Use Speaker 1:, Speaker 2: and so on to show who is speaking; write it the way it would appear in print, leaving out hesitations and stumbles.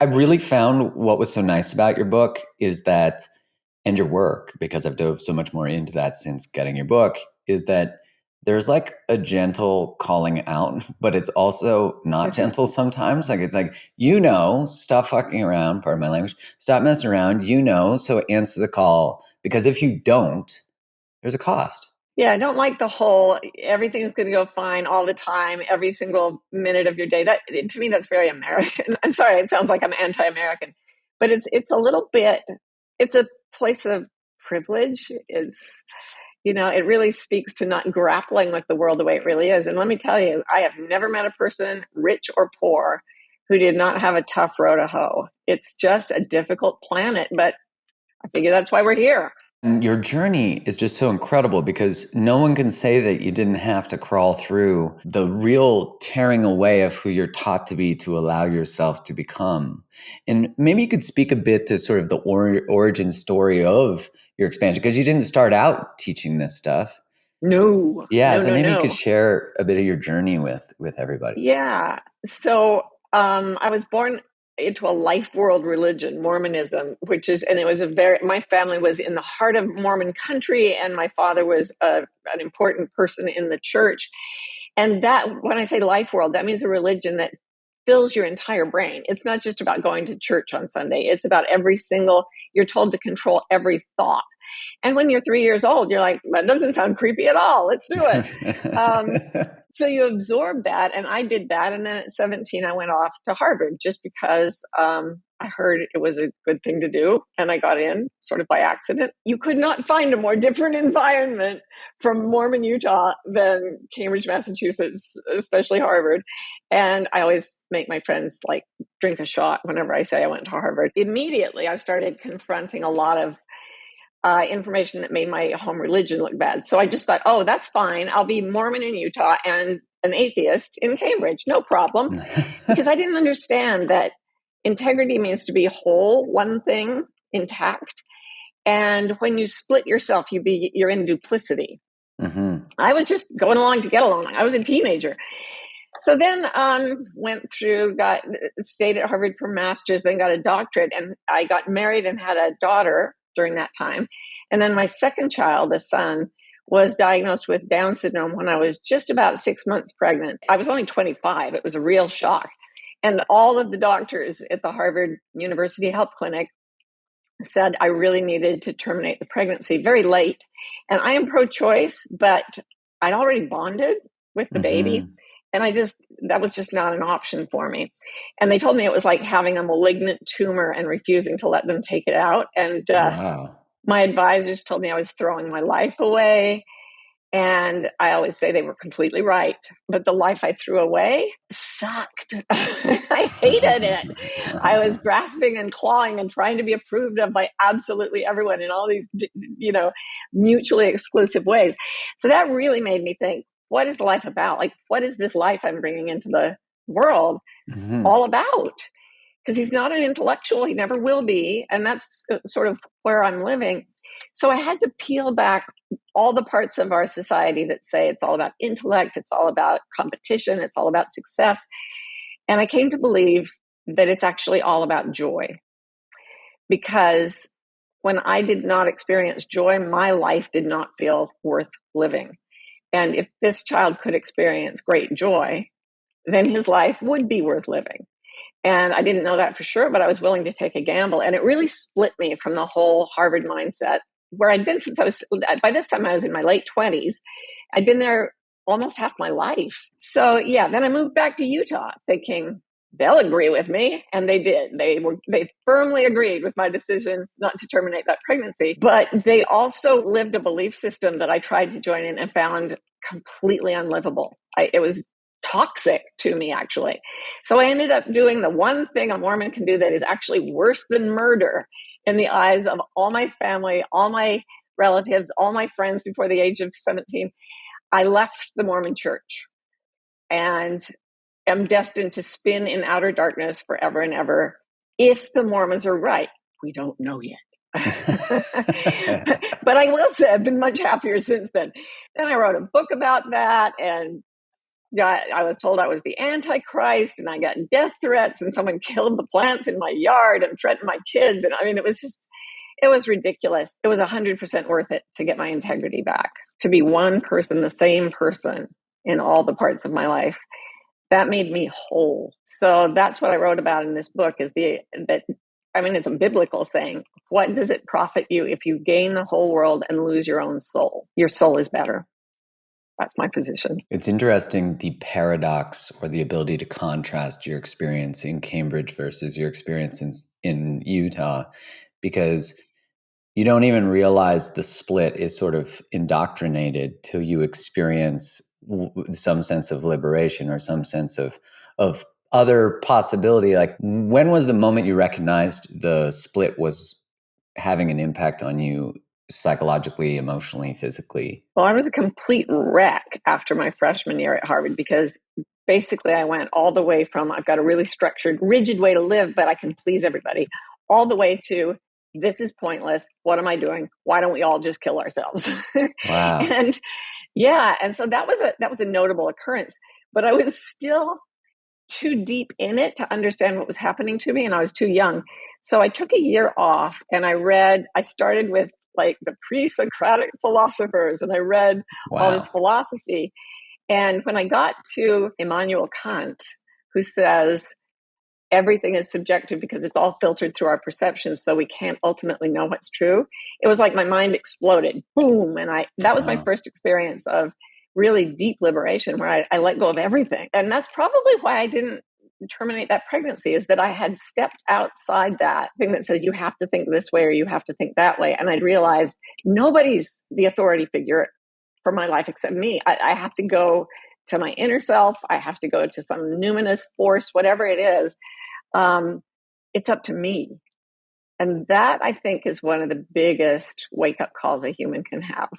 Speaker 1: I really found what was so nice about your book is that, and your work, because I've dove so much more into that since getting your book, is that there's like a gentle calling out, but it's also not gentle sometimes. Like it's like, stop fucking around, pardon my language, stop messing around, so answer the call. Because if you don't, there's a cost.
Speaker 2: Yeah, I don't like the whole everything's going to go fine all the time, every single minute of your day. That to me, that's very American. I'm sorry, it sounds like I'm anti-American, but it's a little bit. It's a place of privilege. It really speaks to not grappling with the world the way it really is. And let me tell you, I have never met a person, rich or poor, who did not have a tough row to hoe. It's just a difficult planet, but I figure that's why we're here.
Speaker 1: And your journey is just so incredible because no one can say that you didn't have to crawl through the real tearing away of who you're taught to be to allow yourself to become. And maybe you could speak a bit to sort of the origin story of your expansion, because you didn't start out teaching this stuff.
Speaker 2: No,
Speaker 1: Yeah,
Speaker 2: no,
Speaker 1: so
Speaker 2: no,
Speaker 1: maybe you could
Speaker 2: no.
Speaker 1: share a bit of your journey with everybody.
Speaker 2: Yeah. So I was born into a life world religion, Mormonism, and it was my family was in the heart of Mormon country, and my father was an important person in the church. And that, when I say life world, that means a religion that fills your entire brain. It's not just about going to church on Sunday. It's about you're told to control every thought. And when you're 3 years old, you're like, that doesn't sound creepy at all. Let's do it. So you absorb that, and I did that. And then at 17, I went off to Harvard just because I heard it was a good thing to do, and I got in sort of by accident. You could not find a more different environment from Mormon, Utah than Cambridge, Massachusetts, especially Harvard. And I always make my friends like drink a shot whenever I say I went to Harvard. Immediately, I started confronting a lot of information that made my home religion look bad. So I just thought, oh, that's fine. I'll be Mormon in Utah and an atheist in Cambridge. No problem. Because I didn't understand that integrity means to be whole, one thing, intact. And when you split yourself, you're in duplicity.
Speaker 1: Mm-hmm.
Speaker 2: I was just going along to get along. I was a teenager. So then stayed at Harvard for master's, then got a doctorate, and I got married and had a daughter during that time. And then my second child, a son, was diagnosed with Down syndrome when I was just about 6 months pregnant. I was only 25. It was a real shock. And all of the doctors at the Harvard University Health Clinic said I really needed to terminate the pregnancy very late. And I am pro-choice, but I'd already bonded with the baby.
Speaker 1: Mm-hmm.
Speaker 2: And that was just not an option for me. And they told me it was like having a malignant tumor and refusing to let them take it out. And
Speaker 1: Wow.
Speaker 2: my advisors told me I was throwing my life away. And I always say they were completely right. But the life I threw away sucked. I hated it. I was grasping and clawing and trying to be approved of by absolutely everyone in all these, mutually exclusive ways. So that really made me think, what is life about? Like, what is this life I'm bringing into the world
Speaker 1: Mm-hmm.
Speaker 2: all about? Because he's not an intellectual. He never will be. And that's sort of where I'm living. So I had to peel back all the parts of our society that say it's all about intellect, it's all about competition, it's all about success. And I came to believe that it's actually all about joy. Because when I did not experience joy, my life did not feel worth living. And if this child could experience great joy, then his life would be worth living. And I didn't know that for sure, but I was willing to take a gamble. And it really split me from the whole Harvard mindset where I'd been by this time I was in my late 20s. I'd been there almost half my life. So yeah, then I moved back to Utah thinking they'll agree with me. And they did. They firmly agreed with my decision not to terminate that pregnancy, but they also lived a belief system that I tried to join in and found completely unlivable. It was toxic to me, actually. So I ended up doing the one thing a Mormon can do that is actually worse than murder in the eyes of all my family, all my relatives, all my friends before the age of 17. I left the Mormon church and am destined to spin in outer darkness forever and ever. If the Mormons are right, we don't know yet. But I will say I've been much happier since then. Then I wrote a book about that, and Yeah, I was told I was the Antichrist, and I got death threats, and someone killed the plants in my yard and threatened my kids. And I mean, it was ridiculous. It was 100% worth it to get my integrity back, to be one person, the same person in all the parts of my life. That made me whole. So that's what I wrote about in this book is I mean, it's a biblical saying. What does it profit you if you gain the whole world and lose your own soul? Your soul is better. That's my position.
Speaker 1: It's interesting the paradox or the ability to contrast your experience in Cambridge versus your experience in Utah, because you don't even realize the split is sort of indoctrinated till you experience some sense of liberation or some sense of other possibility. Like, when was the moment you recognized the split was having an impact on you psychologically, emotionally, physically?
Speaker 2: Well, I was a complete wreck after my freshman year at Harvard because basically I went all the way from I've got a really structured, rigid way to live, but I can please everybody, all the way to this is pointless. What am I doing? Why don't we all just kill ourselves?
Speaker 1: Wow.
Speaker 2: And yeah, and so that was a notable occurrence, but I was still too deep in it to understand what was happening to me, and I was too young. So I took a year off and I started with like the pre-Socratic philosophers, and I read all this
Speaker 1: Wow.
Speaker 2: philosophy. And when I got to Immanuel Kant, who says everything is subjective because it's all filtered through our perceptions, so we can't ultimately know what's true, it was like my mind exploded. Boom. And that was my
Speaker 1: Wow.
Speaker 2: first experience of really deep liberation where I let go of everything. And that's probably why I didn't terminate that pregnancy, is that I had stepped outside that thing that says you have to think this way or you have to think that way. And I'd realized nobody's the authority figure for my life except me. I have to go to my inner self. I have to go to some numinous force, whatever it is. It's up to me. And that, I think, is one of the biggest wake up calls a human can have.